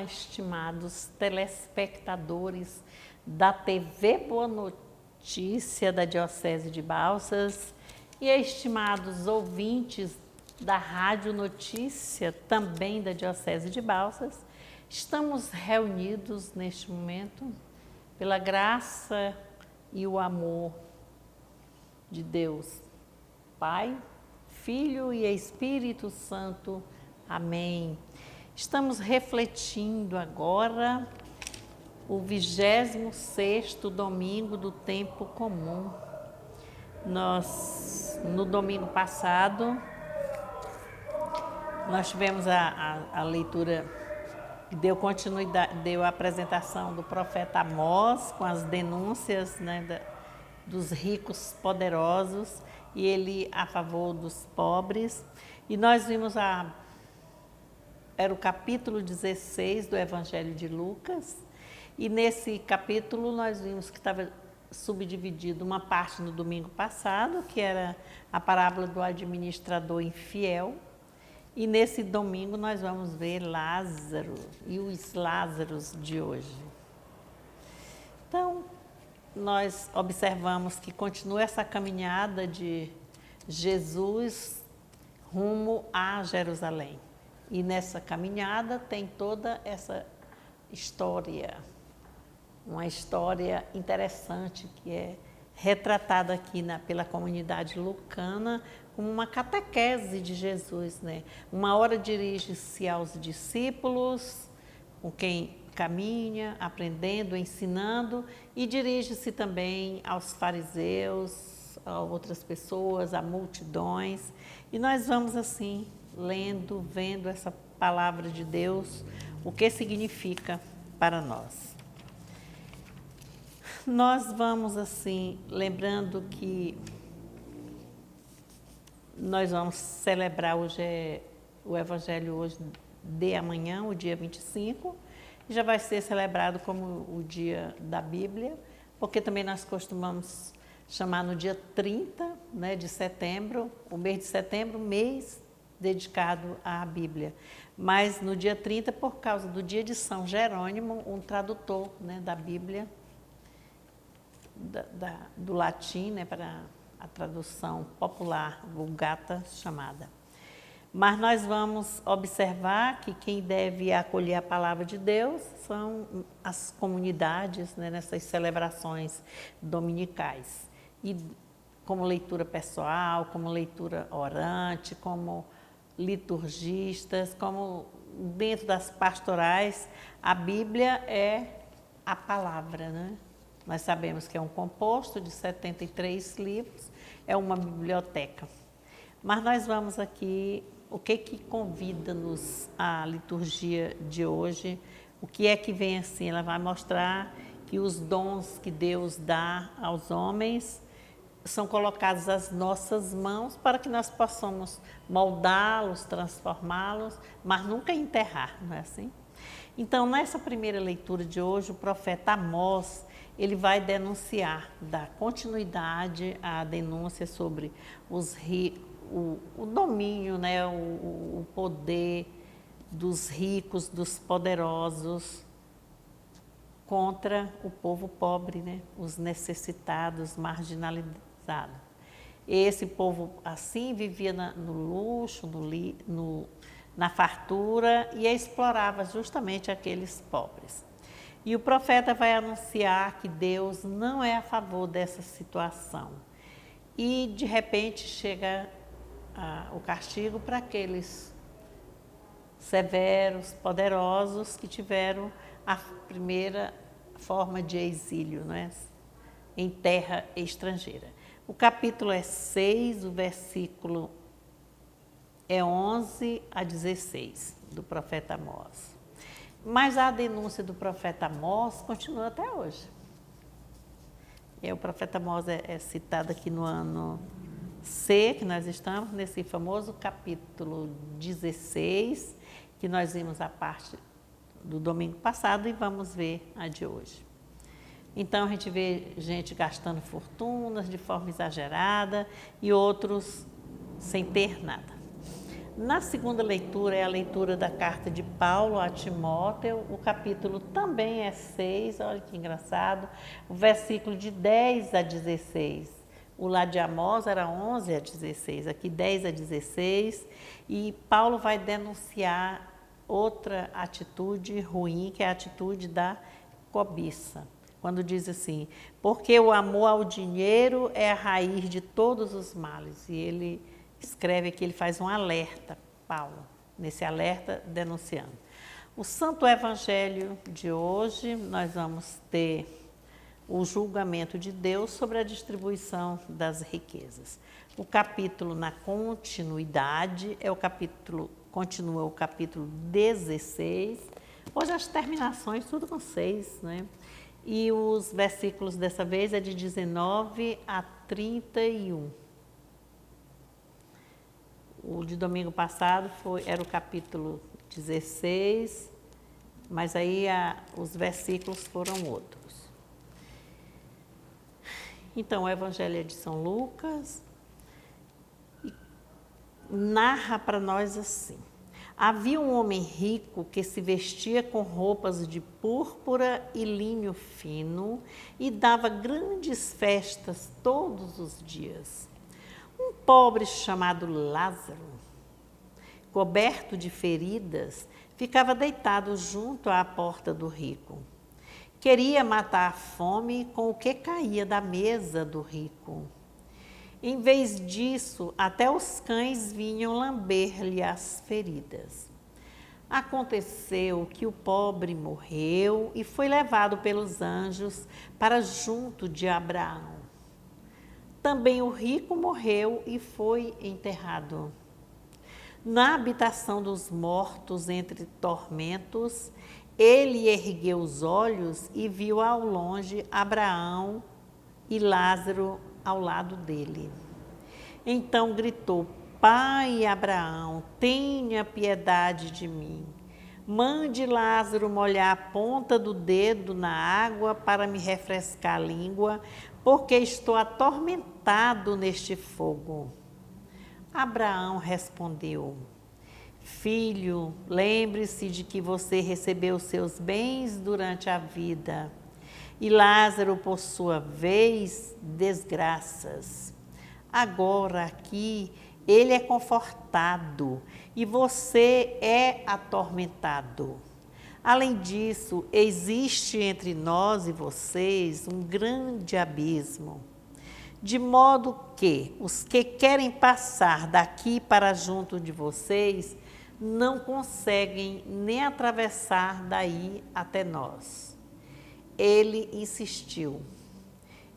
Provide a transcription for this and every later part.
estimados telespectadores da TV Boa Notícia da Diocese de Balsas e estimados ouvintes da Rádio Notícia, também da Diocese de Balsas. Estamos reunidos neste momento pela graça e o amor de Deus, Pai, Filho e Espírito Santo. Amém. Estamos refletindo agora o 26º domingo do tempo comum. No domingo passado, nós tivemos a leitura que deu continuidade, deu a apresentação do profeta Amós com as denúncias, né, dos ricos poderosos e ele a favor dos pobres. E nós vimos era o capítulo 16 do Evangelho de Lucas, e nesse capítulo nós vimos que estava subdividido uma parte no domingo passado, que era a parábola do administrador infiel, e nesse domingo nós vamos ver Lázaro e os Lázaros de hoje. Então, nós observamos que continua essa caminhada de Jesus rumo a Jerusalém. E nessa caminhada tem toda essa história, uma história interessante que é retratada aqui pela comunidade lucana como uma catequese de Jesus, né? Uma hora dirige-se aos discípulos, com quem caminha, aprendendo, ensinando, e dirige-se também aos fariseus, a outras pessoas, a multidões. E nós vamos assim, lendo, vendo essa palavra de Deus, o que significa para nós. Nós vamos assim, lembrando que nós vamos celebrar hoje o Evangelho hoje de amanhã, o dia 25, e já vai ser celebrado como o dia da Bíblia, porque também nós costumamos chamar no dia 30, né, de setembro, o mês de setembro, mês dedicado à Bíblia. Mas no dia 30, por causa do dia de São Jerônimo, um tradutor, né, da Bíblia, do latim, né, para a tradução popular, vulgata chamada. Mas nós vamos observar que quem deve acolher a palavra de Deus são as comunidades, né, nessas celebrações dominicais. E como leitura pessoal, como leitura orante, como liturgistas, como dentro das pastorais, a Bíblia é a palavra, né? Nós sabemos que é um composto de 73 livros, é uma biblioteca. Mas nós vamos aqui, o que convida-nos a liturgia de hoje? O que é que vem assim? Ela vai mostrar que os dons que Deus dá aos homens são colocados às nossas mãos para que nós possamos moldá-los, transformá-los, mas nunca enterrar, não é assim? Então, nessa primeira leitura de hoje, o profeta Amós, ele vai denunciar, dar continuidade à denúncia sobre o domínio, né, o poder dos ricos, dos poderosos, contra o povo pobre, né, os necessitados, marginalizados. Esse povo, assim, vivia no luxo, na fartura e explorava justamente aqueles pobres. E o profeta vai anunciar que Deus não é a favor dessa situação. E, de repente, chega o castigo para aqueles severos, poderosos, que tiveram a primeira forma de exílio, não é? Em terra estrangeira. O capítulo é 6, o versículo é 11 a 16, do profeta Amós. Mas a denúncia do profeta Amós continua até hoje. O profeta Amós é citado aqui no ano C, que nós estamos, nesse famoso capítulo 16, que nós vimos a parte do domingo passado e vamos ver a de hoje. Então, a gente vê gente gastando fortunas de forma exagerada e outros sem ter nada. Na segunda leitura é a leitura da carta de Paulo a Timóteo, o capítulo também é 6, olha que engraçado, o versículo de 10 a 16. O lá de Amós era 11 a 16, aqui 10 a 16, e Paulo vai denunciar outra atitude ruim, que é a atitude da cobiça. Quando diz assim, porque o amor ao dinheiro é a raiz de todos os males, e ele escreve aqui, ele faz um alerta, Paulo, nesse alerta denunciando. O Santo Evangelho de hoje, nós vamos ter o julgamento de Deus sobre a distribuição das riquezas. O capítulo na continuidade continua o capítulo 16, hoje as terminações tudo com 6, né? E os versículos dessa vez é de 19 a 31. O de domingo passado era o capítulo 16, mas aí os versículos foram outros. Então, o Evangelho é de São Lucas e narra para nós assim. Havia um homem rico que se vestia com roupas de púrpura e linho fino e dava grandes festas todos os dias. Um pobre chamado Lázaro, coberto de feridas, ficava deitado junto à porta do rico. Queria matar a fome com o que caía da mesa do rico. Em vez disso, até os cães vinham lamber-lhe as feridas. Aconteceu que o pobre morreu e foi levado pelos anjos para junto de Abraão. Também o rico morreu e foi enterrado. Na habitação dos mortos entre tormentos, ele ergueu os olhos e viu ao longe Abraão e Lázaro ao lado dele. Então gritou, Pai Abraão, tenha piedade de mim. Mande Lázaro molhar a ponta do dedo na água para me refrescar a língua, porque estou atormentado neste fogo. Abraão respondeu, Filho, lembre-se de que você recebeu seus bens durante a vida, e Lázaro, por sua vez, desgraças. Agora aqui, ele é confortado e você é atormentado. Além disso, existe entre nós e vocês um grande abismo, de modo que os que querem passar daqui para junto de vocês não conseguem nem atravessar daí até nós. Ele insistiu.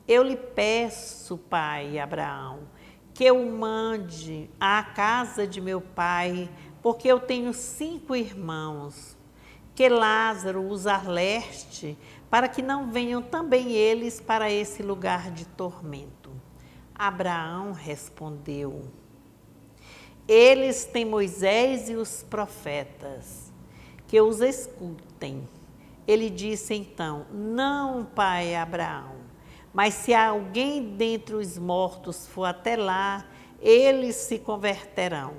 Eu lhe peço, pai Abraão, que eu mande à casa de meu pai, porque eu tenho 5 irmãos, que Lázaro os alerte, para que não venham também eles para esse lugar de tormento. Abraão respondeu, eles têm Moisés e os profetas, que os escutem. Ele disse então, não, pai Abraão, mas se alguém dentre os mortos for até lá, eles se converterão.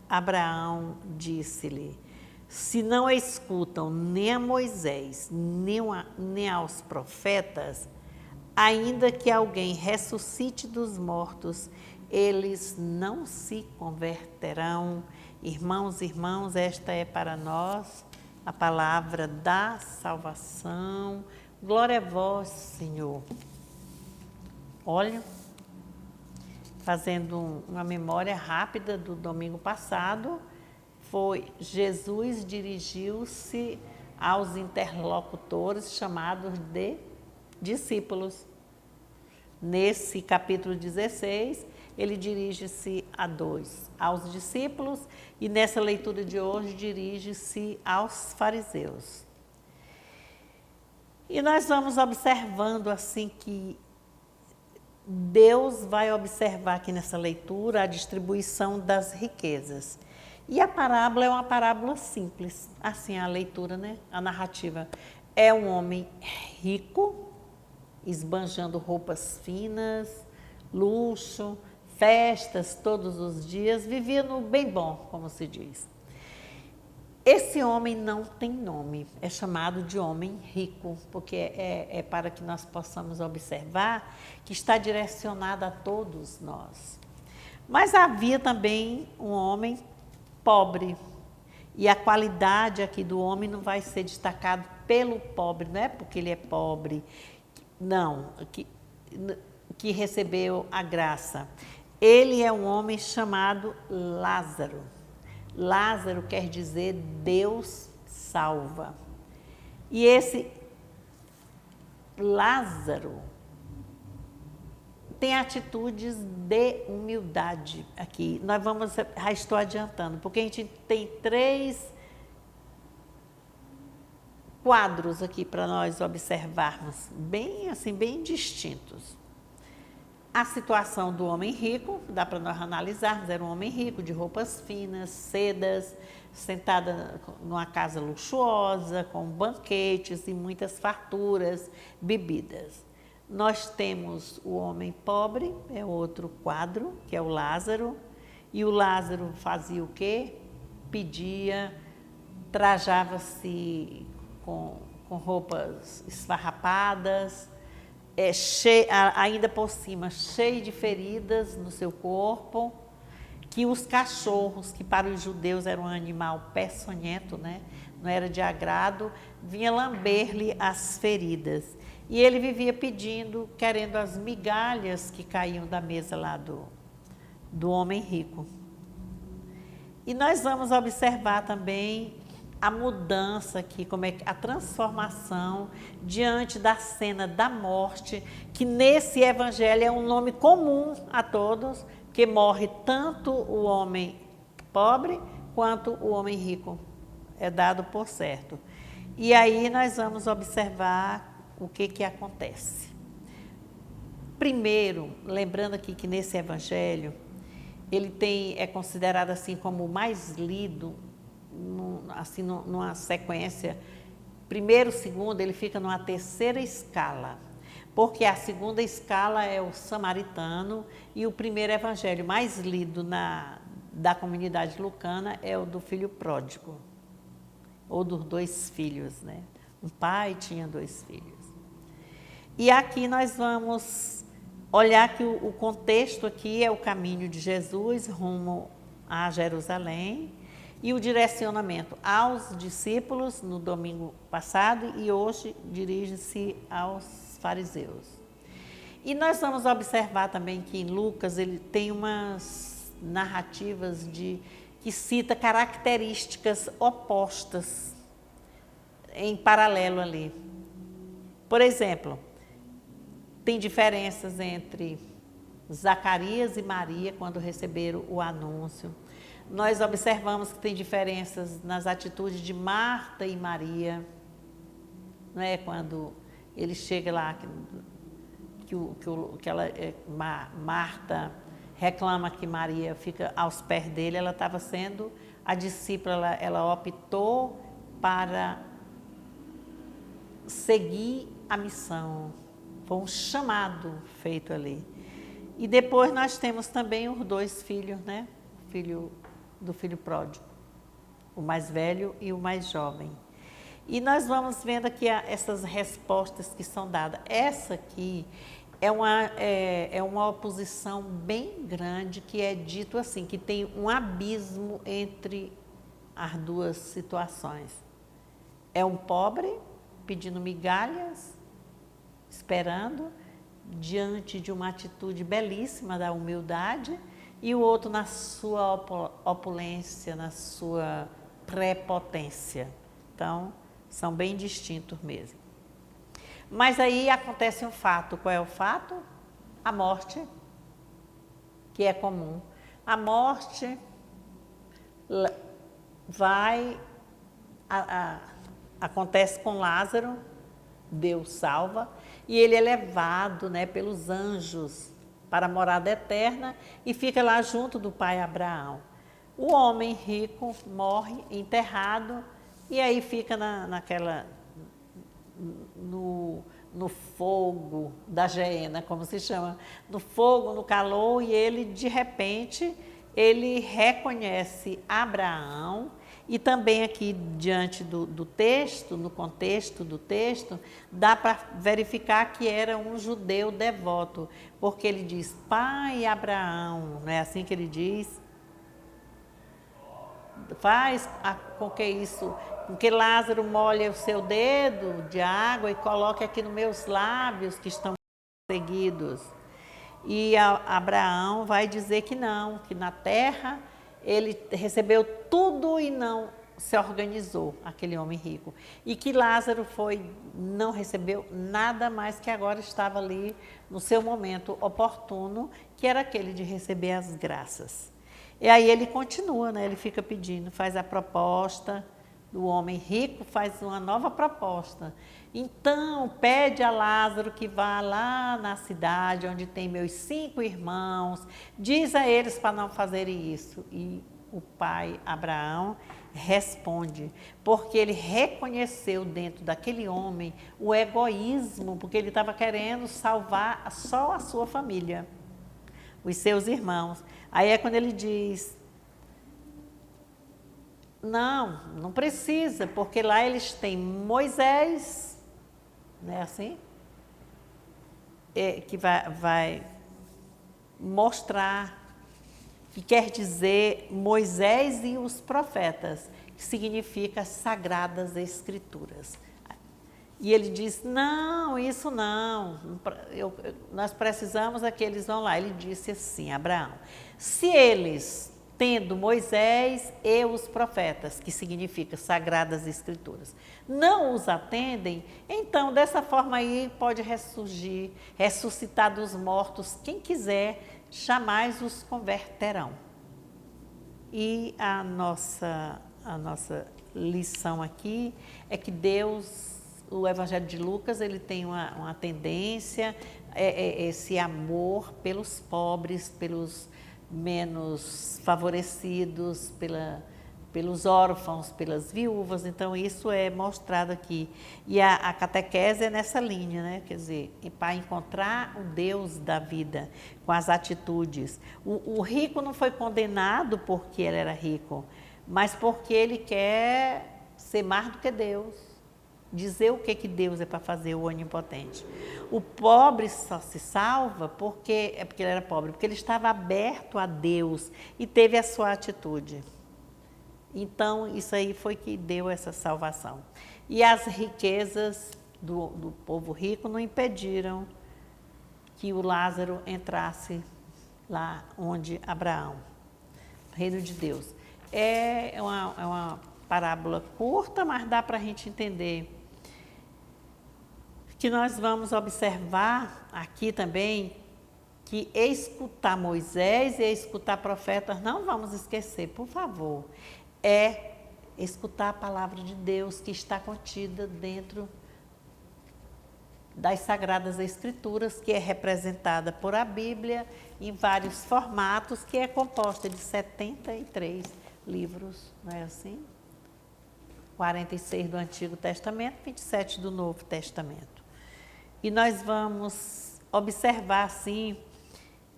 Abraão disse-lhe, se não escutam nem a Moisés, nem aos profetas, ainda que alguém ressuscite dos mortos, eles não se converterão. Irmãos e irmãs, esta é para nós a palavra da salvação. Glória a vós, Senhor. Olha, fazendo uma memória rápida do domingo passado, Jesus dirigiu-se aos interlocutores chamados de discípulos. Nesse capítulo 16, ele dirige-se aos discípulos, e nessa leitura de hoje dirige-se aos fariseus. E nós vamos observando assim que Deus vai observar aqui nessa leitura a distribuição das riquezas. E a parábola é uma parábola simples, assim a leitura, né? A narrativa. É um homem rico, esbanjando roupas finas, luxo, festas todos os dias, vivia no bem bom, como se diz. Esse homem não tem nome, é chamado de homem rico, porque é para que nós possamos observar que está direcionado a todos nós. Mas havia também um homem pobre, e a qualidade aqui do homem não vai ser destacado pelo pobre, não é porque ele é pobre, não, que recebeu a graça. Ele é um homem chamado Lázaro. Lázaro quer dizer Deus salva. E esse Lázaro tem atitudes de humildade aqui. Nós vamos, já estou adiantando, porque a gente tem 3 quadros aqui para nós observarmos, bem assim, bem distintos. A situação do homem rico, dá para nós analisarmos, era um homem rico, de roupas finas, sedas, sentada numa casa luxuosa, com banquetes e muitas farturas, bebidas. Nós temos o homem pobre, é outro quadro, que é o Lázaro, e o Lázaro fazia o quê? Pedia, trajava-se com roupas esfarrapadas, ainda por cima, cheio de feridas no seu corpo, que os cachorros, que para os judeus era um animal peçonhento, né? Não era de agrado, vinha lamber-lhe as feridas. E ele vivia pedindo, querendo as migalhas que caíam da mesa lá do homem rico. E nós vamos observar também a mudança aqui, como é a transformação diante da cena da morte, que nesse evangelho é um nome comum a todos, que morre tanto o homem pobre quanto o homem rico, é dado por certo. E aí nós vamos observar o que acontece. Primeiro, lembrando aqui que nesse evangelho, ele é considerado assim como o mais lido, assim, numa sequência, primeiro, segundo, ele fica numa terceira escala, porque a segunda escala é o samaritano e o primeiro evangelho mais lido da comunidade lucana é o do filho pródigo, ou dos 2 filhos, né? Um pai tinha 2 filhos. E aqui nós vamos olhar que o contexto aqui é o caminho de Jesus rumo a Jerusalém, e o direcionamento aos discípulos no domingo passado e hoje dirige-se aos fariseus. E nós vamos observar também que em Lucas ele tem umas narrativas que cita características opostas em paralelo ali. Por exemplo, tem diferenças entre Zacarias e Maria quando receberam o anúncio. Nós observamos que tem diferenças nas atitudes de Marta e Maria, não é? Quando ele chega lá, Marta reclama que Maria fica aos pés dele, ela estava sendo a discípula, ela optou para seguir a missão, foi um chamado feito ali. E depois nós temos também os 2 filhos, né? Do filho pródigo, o mais velho e o mais jovem. E nós vamos vendo aqui essas respostas que são dadas. Essa aqui é uma oposição bem grande, que é dito assim, que tem um abismo entre as 2 situações. É um pobre pedindo migalhas, esperando, diante de uma atitude belíssima da humildade, e o outro na sua opulência, na sua prepotência. Então, são bem distintos mesmo. Mas aí acontece um fato. Qual é o fato? A morte, que é comum. A morte acontece com Lázaro, Deus salva, e ele é levado, né, pelos anjos para a morada eterna e fica lá junto do pai Abraão. O homem rico morre enterrado e aí fica no fogo da geena, como se chama, no fogo, no calor, e ele, de repente, ele reconhece Abraão, e também aqui diante do texto, no contexto do texto, dá para verificar que era um judeu devoto, porque ele diz, pai Abraão, não é assim que ele diz? Faz com que isso, com que Lázaro molhe o seu dedo de água e coloque aqui nos meus lábios que estão seguidos. E Abraão vai dizer que não, que na terra ele recebeu tudo e não se organizou, aquele homem rico. E que Lázaro não recebeu nada mais, que agora estava ali no seu momento oportuno, que era aquele de receber as graças. E aí ele continua, né? Ele fica pedindo, faz a proposta do homem rico, faz uma nova proposta. Então, pede a Lázaro que vá lá na cidade onde tem meus 5 irmãos, diz a eles para não fazerem isso. E o pai Abraão responde, porque ele reconheceu dentro daquele homem o egoísmo, porque ele estava querendo salvar só a sua família, os seus irmãos. Aí é quando ele diz, não precisa, porque lá eles têm Moisés, não é assim? Que vai mostrar, que quer dizer Moisés e os profetas, que significa Sagradas Escrituras. E ele diz, não, isso não, nós precisamos que eles vão lá. Ele disse assim, Abraão, se eles, tendo Moisés e os profetas, que significa Sagradas Escrituras, não os atendem, então dessa forma aí pode ressurgir, ressuscitar dos mortos, quem quiser, jamais os converterão. E a nossa lição aqui é que Deus, o Evangelho de Lucas, ele tem uma tendência, esse amor pelos pobres, pelos menos favorecidos, pelos órfãos, pelas viúvas. Então, isso é mostrado aqui. E a catequese é nessa linha, né? Quer dizer, para encontrar o Deus da vida, com as atitudes. O rico não foi condenado porque ele era rico, mas porque ele quer ser mais do que Deus. Dizer o que Deus é para fazer, o onipotente. O pobre só se salva porque ele era pobre, porque ele estava aberto a Deus e teve a sua atitude. Então, isso aí foi que deu essa salvação. E as riquezas do povo rico não impediram que o Lázaro entrasse lá onde Abraão, reino de Deus. É uma parábola curta, mas dá para a gente entender que nós vamos observar aqui também que escutar Moisés e escutar profetas, não vamos esquecer, por favor, é escutar a palavra de Deus que está contida dentro das Sagradas Escrituras, que é representada por a Bíblia em vários formatos, que é composta de 73 livros, não é assim? 46 do Antigo Testamento, 27 do Novo Testamento. E nós vamos observar, assim,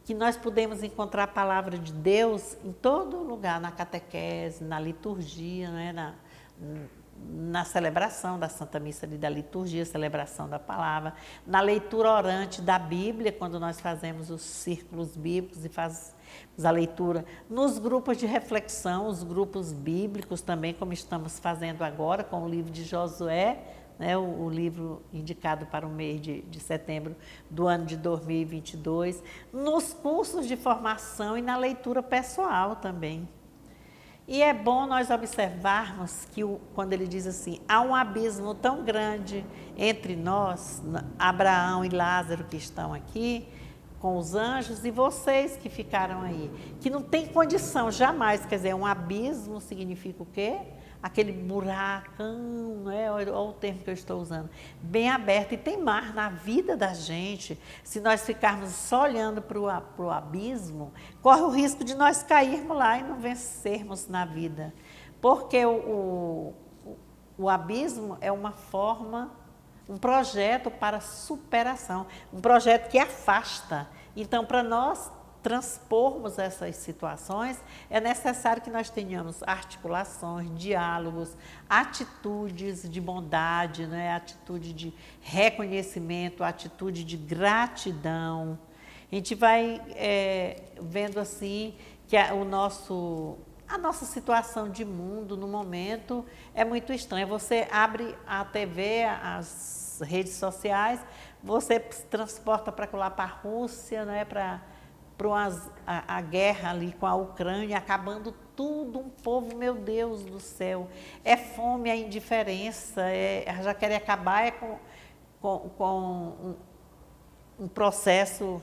que nós podemos encontrar a palavra de Deus em todo lugar, na catequese, na liturgia, né? na celebração da Santa Missa, da liturgia, celebração da palavra, na leitura orante da Bíblia, quando nós fazemos os círculos bíblicos e fazemos a leitura, nos grupos de reflexão, os grupos bíblicos também, como estamos fazendo agora com o livro de Josué, né, o livro indicado para o mês de setembro do ano de 2022, nos cursos de formação e na leitura pessoal também. E é bom nós observarmos que, quando ele diz assim, há um abismo tão grande entre nós, Abraão e Lázaro que estão aqui, com os anjos, e vocês que ficaram aí, que não tem condição jamais, quer dizer, um abismo significa o quê? Aquele buracão, né? Olha o termo que eu estou usando, bem aberto, e tem mar na vida da gente. Se nós ficarmos só olhando para o abismo, corre o risco de nós cairmos lá e não vencermos na vida. Porque o abismo é uma forma um projeto para superação, um projeto que afasta. Então, para nós transpormos essas situações, é necessário que nós tenhamos articulações, diálogos, atitudes de bondade, né? Atitude de reconhecimento, atitude de gratidão. A gente vai vendo assim que a nossa situação de mundo no momento é muito estranha. Você abre a TV, as redes sociais, você se transporta para lá, para a Rússia, né? Para a guerra ali com a Ucrânia, acabando tudo, um povo, meu Deus do céu, é fome, é indiferença, já querem acabar com um processo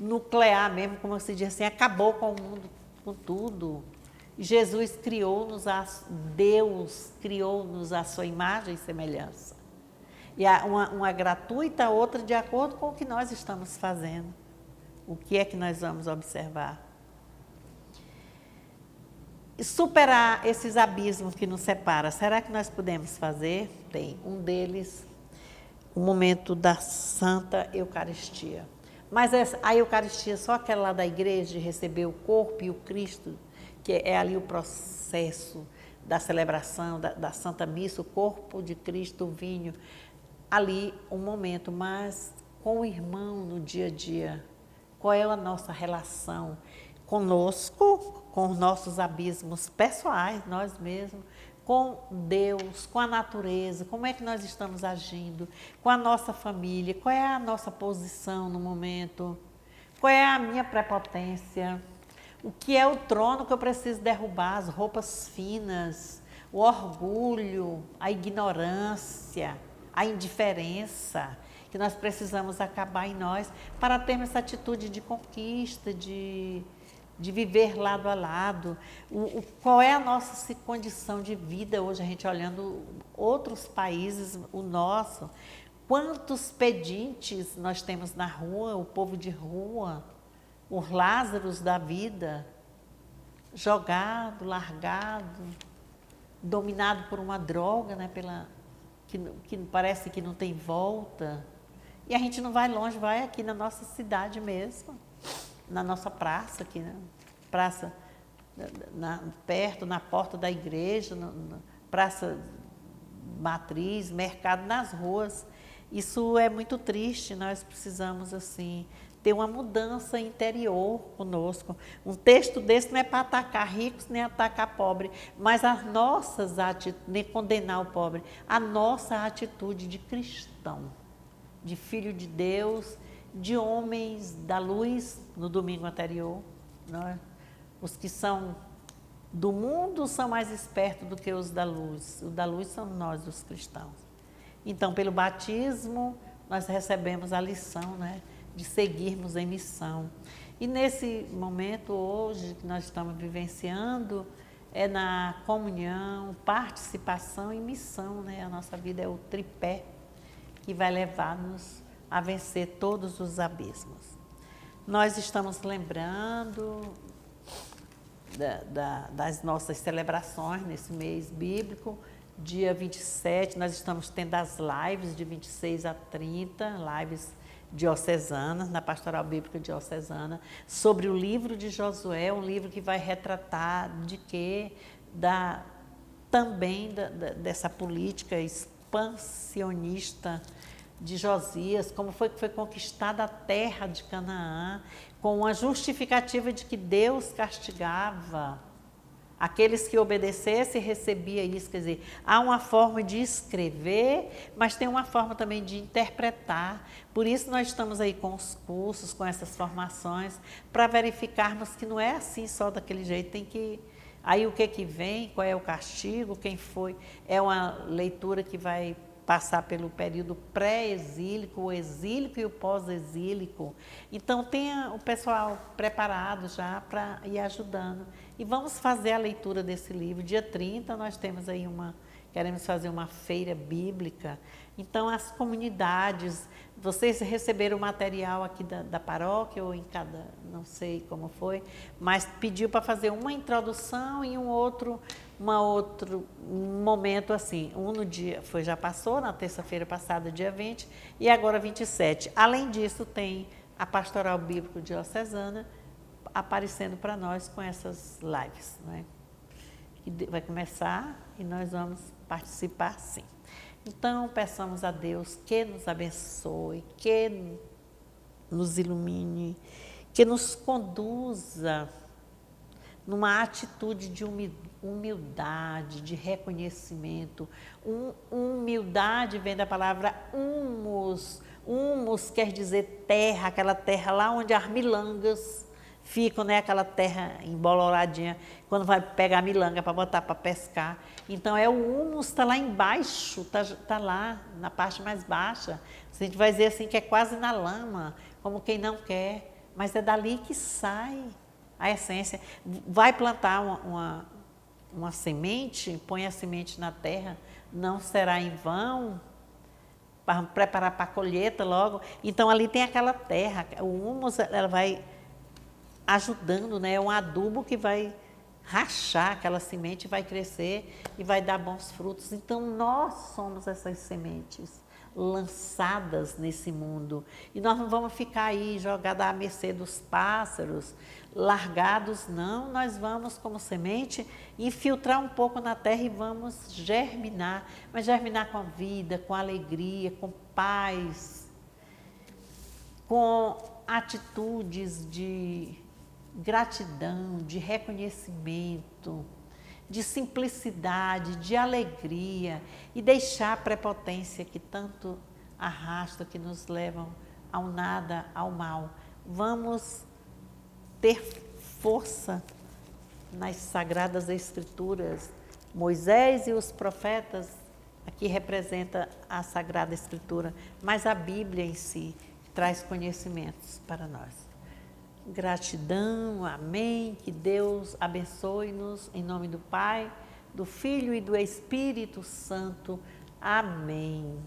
nuclear mesmo, como se diz assim, acabou com o mundo, com tudo. Jesus criou-nos, Deus criou-nos a sua imagem e semelhança. E uma gratuita, outra de acordo com o que nós estamos fazendo. O que é que nós vamos observar? E superar esses abismos que nos separam, será que nós podemos fazer? Tem um deles, o momento da Santa Eucaristia. Mas a Eucaristia, só aquela lá da igreja, de receber o corpo e o Cristo, que é ali o processo da celebração, da Santa Missa, o corpo de Cristo, o vinho, ali um momento, mas com o irmão no dia a dia. Qual é a nossa relação conosco, com os nossos abismos pessoais, nós mesmos, com Deus, com a natureza, como é que nós estamos agindo, com a nossa família, qual é a nossa posição no momento, qual é a minha prepotência, o que é o trono que eu preciso derrubar, as roupas finas, o orgulho, a ignorância, a indiferença, que nós precisamos acabar em nós para termos essa atitude de conquista, de viver lado a lado. Qual é a nossa condição de vida hoje, a gente olhando outros países, o nosso, quantos pedintes nós temos na rua, o povo de rua, os Lázaros da vida, jogado, largado, dominado por uma droga, né, que parece que não tem volta. E a gente não vai longe, vai aqui na nossa cidade mesmo, na nossa praça, aqui na praça, perto, na porta da igreja, na praça matriz, mercado, nas ruas. Isso é muito triste, nós precisamos, assim, ter uma mudança interior conosco. Um texto desse não é para atacar ricos nem atacar pobres, mas as nossas atitudes, nem condenar o pobre, a nossa atitude de cristão, de filho de Deus, de homens da luz, no domingo anterior. Não é? Os que são do mundo são mais espertos do que os da luz. Os da luz são nós, os cristãos. Então, pelo batismo, nós recebemos a lição, né, de seguirmos em missão. E nesse momento, hoje, que nós estamos vivenciando, é na comunhão, participação e missão, né? A nossa vida é o tripé que vai levar-nos a vencer todos os abismos. Nós estamos lembrando das nossas celebrações nesse mês bíblico. Dia 27, nós estamos tendo as lives de 26 a 30, lives diocesanas, na Pastoral Bíblica Diocesana, sobre o livro de Josué, um livro que vai retratar de quê? Também dessa política expansionista de Josias, como foi que foi conquistada a terra de Canaã, com uma justificativa de que Deus castigava aqueles que obedecessem, recebia isso. Quer dizer, há uma forma de escrever, mas tem uma forma também de interpretar. Por isso nós estamos aí com os cursos, com essas formações, para verificarmos que não é assim só daquele jeito, tem que... Aí o que vem, qual é o castigo, quem foi, é uma leitura que vai passar pelo período pré-exílico, o exílico e o pós-exílico. Então, tenha o pessoal preparado já para ir ajudando. E vamos fazer a leitura desse livro. Dia 30, nós temos aí uma queremos fazer uma feira bíblica. Então, as comunidades, vocês receberam o material aqui da paróquia ou em cada, não sei como foi, mas pediu para fazer uma introdução e um outro momento assim. Um no dia, já passou, na terça-feira passada, dia 20, e agora 27. Além disso, tem a Pastoral Bíblico Diocesana aparecendo para nós com essas lives, né? Que vai começar e nós vamos participar sim. Então, peçamos a Deus que nos abençoe, que nos ilumine, que nos conduza numa atitude de humildade, de reconhecimento. Humildade vem da palavra humus. Humus quer dizer terra, aquela terra lá onde as milangas ficam, né? Aquela terra emboloradinha, quando vai pegar a milanga para botar para pescar. Então, o humus está lá embaixo, está lá na parte mais baixa. A gente vai dizer assim que é quase na lama, como quem não quer, mas é dali que sai a essência. Vai plantar uma semente, põe a semente na terra, não será em vão, para preparar para a colheita logo. Então, ali tem aquela terra, o humus, ela vai ajudando, né? É um adubo que vai rachar aquela semente, vai crescer e vai dar bons frutos. Então, nós somos essas sementes lançadas nesse mundo. E nós não vamos ficar aí jogados à mercê dos pássaros, largados, não. Nós vamos, como semente, infiltrar um pouco na terra e vamos germinar. Mas germinar com vida, com alegria, com paz, com atitudes de gratidão, de reconhecimento, de simplicidade, de alegria e deixar a prepotência que tanto arrasta, que nos levam ao nada, ao mal. Vamos ter força nas Sagradas Escrituras. Moisés e os profetas, aqui representa a Sagrada Escritura, mas a Bíblia em si traz conhecimentos para nós. Gratidão, amém, que Deus abençoe-nos, em nome do Pai, do Filho e do Espírito Santo, amém.